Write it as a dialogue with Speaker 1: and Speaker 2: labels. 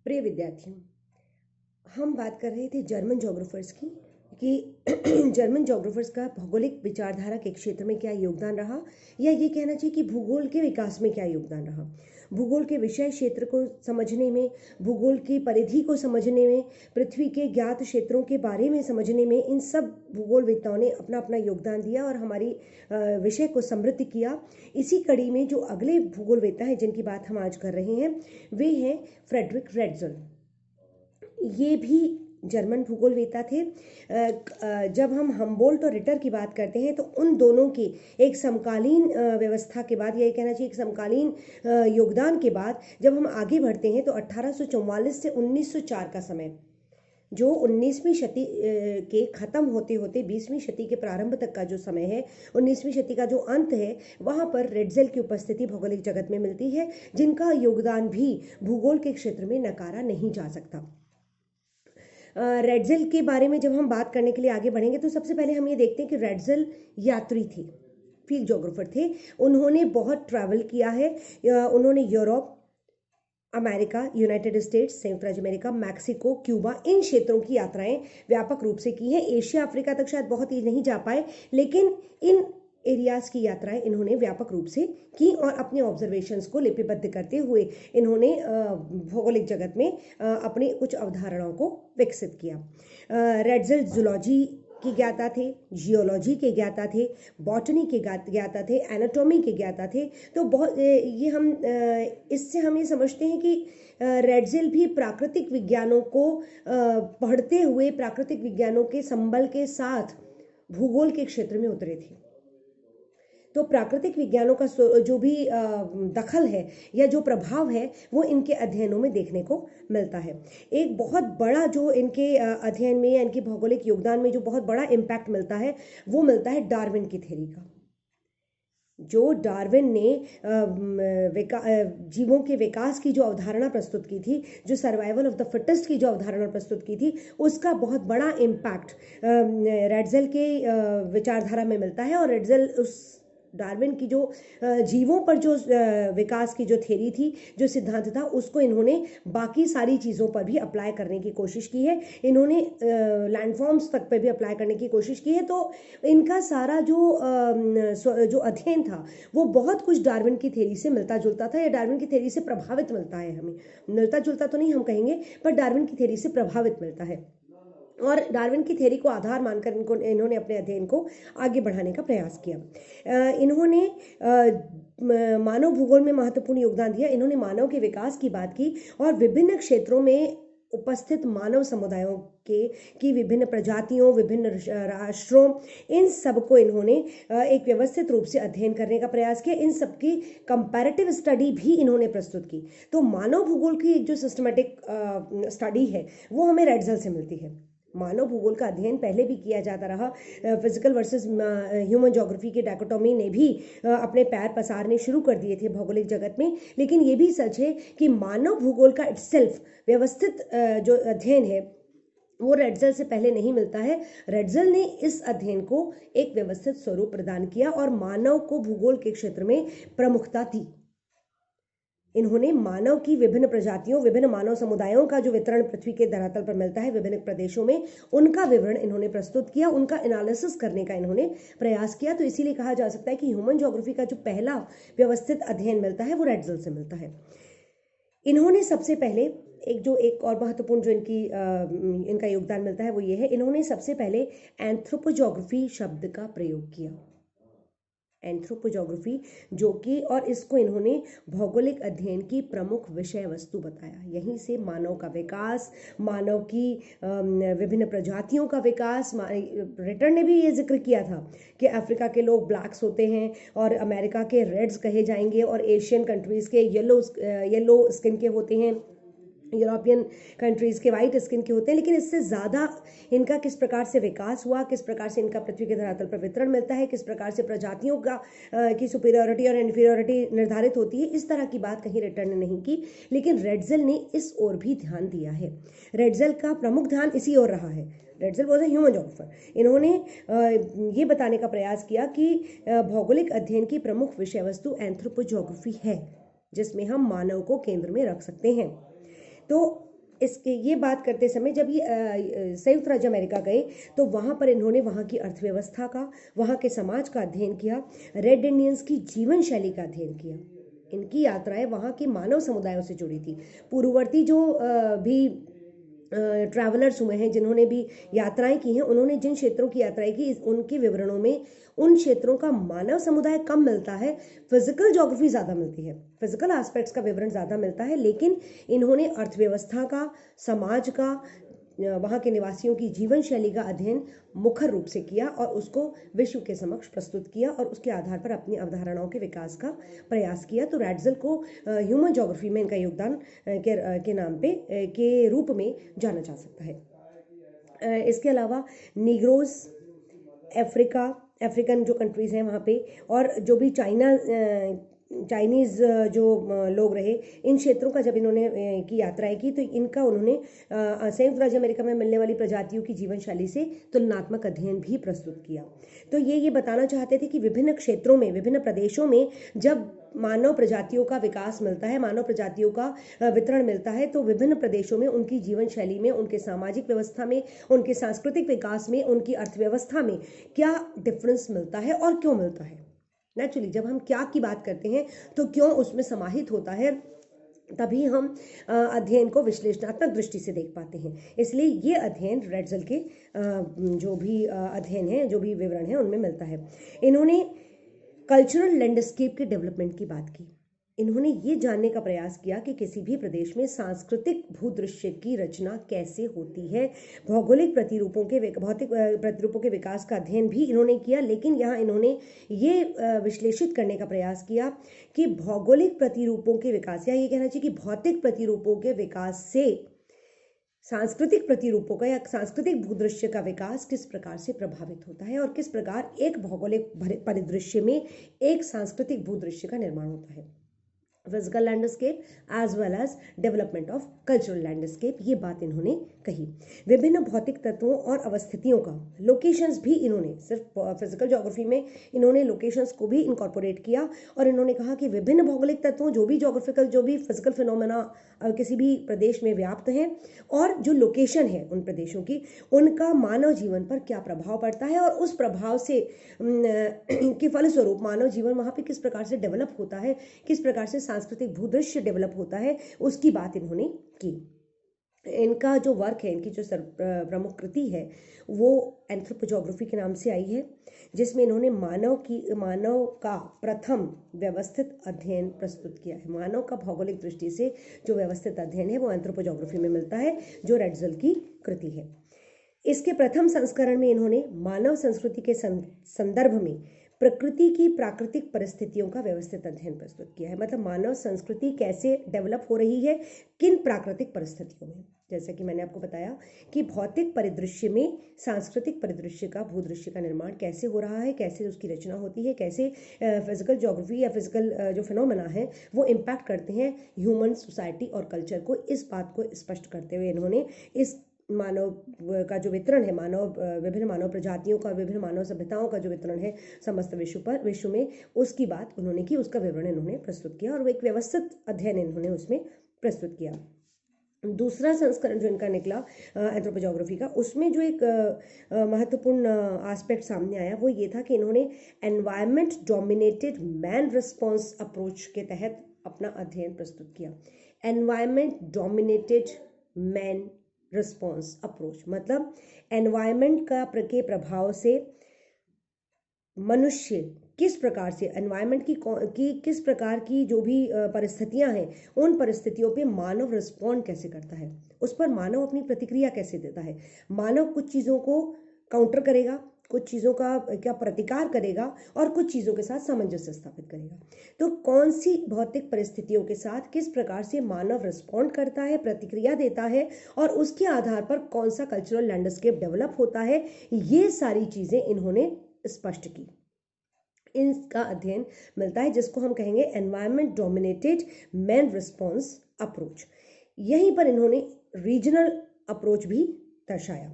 Speaker 1: प्रिय विद्यार्थियों, हम बात कर रहे थे जर्मन जोग्राफर्स की कि जर्मन जोग्राफर्स का भौगोलिक विचारधारा के क्षेत्र में क्या योगदान रहा, या ये कहना चाहिए कि भूगोल के विकास में क्या योगदान रहा। भूगोल के विषय क्षेत्र को समझने में, भूगोल की परिधि को समझने में, पृथ्वी के ज्ञात क्षेत्रों के बारे में समझने में, इन सब भूगोलवेत्ताओं ने अपना अपना योगदान दिया और हमारी विषय को समृद्ध किया। इसी कड़ी में जो अगले भूगोलवेत्ता हैं जिनकी बात हम आज कर रहे हैं, वे हैं फ्रेडरिक रेट्ज़ल। ये भी जर्मन भूगोलवेत्ता थे। जब हम हम्बोल्ट और रिटर की बात करते हैं तो उन दोनों की एक समकालीन व्यवस्था के बाद, या ये कहना चाहिए एक समकालीन योगदान के बाद जब हम आगे बढ़ते हैं तो 1844 से 1904 का समय, जो 19वीं शती के ख़त्म होते होते 20वीं शती के प्रारंभ तक का जो समय है, 19वीं शती का जो अंत है, वहाँ पर रेट्ज़ल की उपस्थिति भौगोलिक जगत में मिलती है, जिनका योगदान भी भूगोल के क्षेत्र में नकारा नहीं जा सकता। रेट्ज़ल के बारे में जब हम बात करने के लिए आगे बढ़ेंगे तो सबसे पहले हम ये देखते हैं कि रेट्ज़ल यात्री थे, फील्ड जोग्राफर थे। उन्होंने बहुत ट्रैवल किया है। उन्होंने यूरोप, अमेरिका, यूनाइटेड स्टेट्स, संयुक्त राज्य अमेरिका, मैक्सिको, क्यूबा, इन क्षेत्रों की यात्राएं व्यापक रूप से की हैं। एशिया, अफ्रीका तक शायद बहुत ही नहीं जा पाए, लेकिन इन एरियाज़ की यात्राएं इन्होंने व्यापक रूप से की और अपने ऑब्जर्वेशंस को लिपिबद्ध करते हुए इन्होंने भौगोलिक जगत में अपनी कुछ अवधारणाओं को विकसित किया। रेट्ज़ल जूलॉजी के ज्ञाता थे, जियोलॉजी के ज्ञाता थे, बॉटनी के ज्ञाता थे, एनाटॉमी के ज्ञाता थे। तो बहुत ये हम इससे हम ये समझते हैं कि रेट्ज़ल भी प्राकृतिक विज्ञानों को पढ़ते हुए प्राकृतिक विज्ञानों के संबल के साथ भूगोल के क्षेत्र में उतरे थे। तो प्राकृतिक विज्ञानों का जो भी दखल है या जो प्रभाव है वो इनके अध्ययनों में देखने को मिलता है। एक बहुत बड़ा जो इनके अध्ययन में या इनके भौगोलिक योगदान में जो बहुत बड़ा इम्पैक्ट मिलता है वो मिलता है डार्विन की थ्योरी का। जो डार्विन ने जीवों के विकास की जो अवधारणा प्रस्तुत की थी, जो सर्वाइवल ऑफ द फिटेस्ट की जो अवधारणा प्रस्तुत की थी, उसका बहुत बड़ा इम्पैक्ट रेट्ज़ल के विचारधारा में मिलता है। और रेट्ज़ल उस डार्विन की जो जीवों पर जो विकास की जो थ्योरी थी, जो सिद्धांत था, उसको इन्होंने बाकी सारी चीज़ों पर भी अप्लाई करने की कोशिश की है। इन्होंने लैंडफॉर्म्स तक पर भी अप्लाई करने की कोशिश की है। तो इनका सारा जो अध्ययन था वो बहुत कुछ डार्विन की थ्योरी से मिलता जुलता था, या डार्विन की थ्योरी से प्रभावित मिलता है। हमें मिलता जुलता तो नहीं हम कहेंगे, पर डार्विन की थ्योरी से प्रभावित मिलता है। और डार्विन की थ्योरी को आधार मानकर इन्होंने अपने अध्ययन को आगे बढ़ाने का प्रयास किया। इन्होंने मानव भूगोल में महत्वपूर्ण योगदान दिया। इन्होंने मानव के विकास की बात की और विभिन्न क्षेत्रों में उपस्थित मानव समुदायों की विभिन्न प्रजातियों, विभिन्न राष्ट्रों, इन सब को इन्होंने एक व्यवस्थित रूप से अध्ययन करने का प्रयास किया। इन सब की कंपैरेटिव स्टडी भी इन्होंने प्रस्तुत की। तो मानव भूगोल की एक जो सिस्टमेटिक स्टडी है वो हमें रेट्ज़ल से मिलती है। मानव भूगोल का अध्ययन पहले भी किया जाता रहा। फिजिकल वर्सेस ह्यूमन ज्योग्राफी के डायकोटॉमी ने भी अपने पैर पसारने शुरू कर दिए थे भौगोलिक जगत में। लेकिन ये भी सच है कि मानव भूगोल का इटसेल्फ व्यवस्थित जो अध्ययन है वो रेट्ज़ल से पहले नहीं मिलता है। रेट्ज़ल ने इस अध्ययन को एक व्यवस्थित स्वरूप प्रदान किया और मानव को भूगोल के क्षेत्र में प्रमुखता दी। इन्होंने मानव की विभिन्न प्रजातियों, विभिन्न मानव समुदायों का जो वितरण पृथ्वी के धरातल पर मिलता है विभिन्न प्रदेशों में, उनका विवरण इन्होंने प्रस्तुत किया, उनका एनालिसिस करने का इन्होंने प्रयास किया। तो इसीलिए कहा जा सकता है कि ह्यूमन ज्योग्राफी का जो पहला व्यवस्थित अध्ययन मिलता है वो रेट्ज़ल से मिलता है। इन्होंने सबसे पहले एक और महत्वपूर्ण जो इनका योगदान मिलता है वो ये है, इन्होंने सबसे पहले एंथ्रोपोजोग्राफी शब्द का प्रयोग किया। एंथ्रोपोजोग्राफी, जो कि, और इसको इन्होंने भौगोलिक अध्ययन की प्रमुख विषय वस्तु बताया। यहीं से मानव का विकास, मानव की विभिन्न प्रजातियों का विकास, रिटर ने भी ये जिक्र किया था कि अफ्रीका के लोग ब्लैक्स होते हैं और अमेरिका के रेड्स कहे जाएंगे और एशियन कंट्रीज़ के येलो स्किन के होते हैं, यूरोपियन कंट्रीज़ के वाइट स्किन के होते हैं। लेकिन इससे ज़्यादा इनका किस प्रकार से विकास हुआ, किस प्रकार से इनका पृथ्वी के धरातल पर वितरण मिलता है, किस प्रकार से प्रजातियों की सुपीरियरिटी और इन्फीरियरिटी निर्धारित होती है, इस तरह की बात कहीं रिटर ने नहीं की। लेकिन रेट्ज़ल ने इस ओर भी ध्यान दिया है। रेट्ज़ल का प्रमुख ध्यान इसी ओर रहा है। रेट्ज़ल वॉज अ ह्यूमन जोग्राफर। इन्होंने ये बताने का प्रयास किया कि भौगोलिक अध्ययन की प्रमुख विषय वस्तु एंथ्रोपोजोग्राफी है, जिसमें हम मानव को केंद्र में रख सकते हैं। तो इसके ये बात करते समय जब ये संयुक्त राज्य अमेरिका गए तो वहाँ पर इन्होंने वहाँ की अर्थव्यवस्था का, वहाँ के समाज का अध्ययन किया, रेड इंडियंस की जीवन शैली का अध्ययन किया। इनकी यात्राएं वहाँ के मानव समुदायों से जुड़ी थी। पूर्ववर्ती जो भी ट्रैवलर्स हुए हैं, जिन्होंने भी यात्राएं की हैं, उन्होंने जिन क्षेत्रों की यात्राएं की, उनके विवरणों में उन क्षेत्रों का मानव समुदाय कम मिलता है, फिजिकल ज्योग्राफी ज़्यादा मिलती है, फिजिकल एस्पेक्ट्स का विवरण ज़्यादा मिलता है। लेकिन इन्होंने अर्थव्यवस्था का, समाज का, वहाँ के निवासियों की जीवन शैली का अध्ययन मुखर रूप से किया और उसको विश्व के समक्ष प्रस्तुत किया और उसके आधार पर अपनी अवधारणाओं के विकास का प्रयास किया। तो रैट्ज़ल को ह्यूमन ज्योग्राफी में इनका योगदान के नाम पे के रूप में जाना जा सकता है। इसके अलावा नीग्रोज, अफ्रीकन जो कंट्रीज़ हैं वहाँ पे, और जो भी चाइनीज़ जो लोग रहे, इन क्षेत्रों का जब इन्होंने की यात्राएं की तो इनका उन्होंने संयुक्त राज्य अमेरिका में मिलने वाली प्रजातियों की जीवन शैली से तुलनात्मक अध्ययन भी प्रस्तुत किया। तो ये बताना चाहते थे कि विभिन्न क्षेत्रों में, विभिन्न प्रदेशों में जब मानव प्रजातियों का विकास मिलता है, मानव प्रजातियों का वितरण मिलता है, तो विभिन्न प्रदेशों में उनकी जीवन शैली में, उनके सामाजिक व्यवस्था में, उनके सांस्कृतिक विकास में, उनकी अर्थव्यवस्था में क्या डिफरेंस मिलता है और क्यों मिलता है। नेचुरली जब हम क्या की बात करते हैं तो क्यों उसमें समाहित होता है, तभी हम अध्ययन को विश्लेषणात्मक दृष्टि से देख पाते हैं। इसलिए ये अध्ययन रैट्ज़ल के जो भी अध्ययन है, जो भी विवरण है, उनमें मिलता है। इन्होंने कल्चरल लैंडस्केप के डेवलपमेंट की बात की। इन्होंने ये जानने का प्रयास किया कि किसी भी प्रदेश में सांस्कृतिक भूदृश्य की रचना कैसे होती है। भौतिक प्रतिरूपों के विकास का अध्ययन भी इन्होंने किया, लेकिन यहाँ इन्होंने ये विश्लेषित करने का प्रयास किया कि भौगोलिक प्रतिरूपों के विकास, या ये कहना चाहिए कि भौतिक प्रतिरूपों के विकास से सांस्कृतिक प्रतिरूपों का या सांस्कृतिक भूदृश्य का विकास किस प्रकार से प्रभावित होता है और किस प्रकार एक भौगोलिक परिदृश्य में एक सांस्कृतिक भूदृश्य का निर्माण होता है। Physical landscape as well as development of cultural landscape, ये बात इन्होंने कही। विभिन्न भौतिक तत्वों और अवस्थितियों का, लोकेशंस भी इन्होंने, सिर्फ फिजिकल ज्योग्राफी में इन्होंने लोकेशंस को भी इनकॉर्पोरेट किया और इन्होंने कहा कि विभिन्न भौगोलिक तत्वों, जो भी फिजिकल फिनोमेना किसी भी प्रदेश में व्याप्त हैं, और जो लोकेशन है उन प्रदेशों की, उनका मानव जीवन पर क्या प्रभाव पड़ता है और उस प्रभाव से के फलस्वरूप मानव जीवन वहाँ पे किस प्रकार से डेवलप होता है, किस प्रकार से सांस्कृतिक भूदृश्य डेवलप होता है, उसकी बात इन्होंने की। इनका जो वर्क है, इनकी जो प्रमुख कृति है, वो एंथ्रोपोजोग्राफी के नाम से आई है, जिसमें इन्होंने मानव का प्रथम व्यवस्थित अध्ययन प्रस्तुत किया है। मानव का भौगोलिक दृष्टि से जो व्यवस्थित अध्ययन है वो एंथ्रोपोजोग्राफी में मिलता है, जो रैट्ज़ल की कृति है। इसके प्रथम संस्करण में इन्होंने मानव संस्कृति के संदर्भ में प्रकृति की प्राकृतिक परिस्थितियों का व्यवस्थित अध्ययन प्रस्तुत किया है। मतलब मानव संस्कृति कैसे डेवलप हो रही है, किन प्राकृतिक परिस्थितियों में। जैसा कि मैंने आपको बताया कि भौतिक परिदृश्य में सांस्कृतिक परिदृश्य का, भूदृश्य का निर्माण कैसे हो रहा है, कैसे उसकी रचना होती है, कैसे फिजिकल ज्योग्राफी या फिजिकल जो फिनोमेना है वो इम्पैक्ट करते हैं ह्यूमन सोसाइटी और कल्चर को। इस बात को स्पष्ट करते हुए इन्होंने इस मानव का जो वितरण है, विभिन्न मानव प्रजातियों का, विभिन्न मानव सभ्यताओं का जो वितरण है समस्त विश्व में, उसकी बात उन्होंने की, उसका विवरण इन्होंने प्रस्तुत किया और वो एक व्यवस्थित अध्ययन इन्होंने उसमें प्रस्तुत किया। दूसरा संस्करण जो इनका निकला एंथ्रोपोजोग्राफी का, उसमें जो एक महत्वपूर्ण एस्पेक्ट सामने आया वो ये था कि इन्होंने environment dominated man response approach के तहत अपना अध्ययन प्रस्तुत किया। Environment dominated man response approach मतलब एनवायरनमेंट के प्रभाव से मनुष्य किस प्रकार से, एनवायरनमेंट की किस प्रकार की जो भी परिस्थितियां हैं, उन परिस्थितियों पे मानव रिस्पॉन्ड कैसे करता है, उस पर मानव अपनी प्रतिक्रिया कैसे देता है। मानव कुछ चीज़ों को काउंटर करेगा, कुछ चीज़ों का क्या प्रतिकार करेगा और कुछ चीज़ों के साथ सामंजस्य स्थापित करेगा। तो कौन सी भौतिक परिस्थितियों के साथ किस प्रकार से मानव रिस्पॉन्ड करता है, प्रतिक्रिया देता है, और उसके आधार पर कौन सा कल्चरल लैंडस्केप डेवलप होता है, ये सारी चीज़ें इन्होंने स्पष्ट की। इनका अध्ययन मिलता है जिसको हम कहेंगे environment dominated man response approach. यहीं पर इन्होंने रीजनल अप्रोच भी दर्शाया,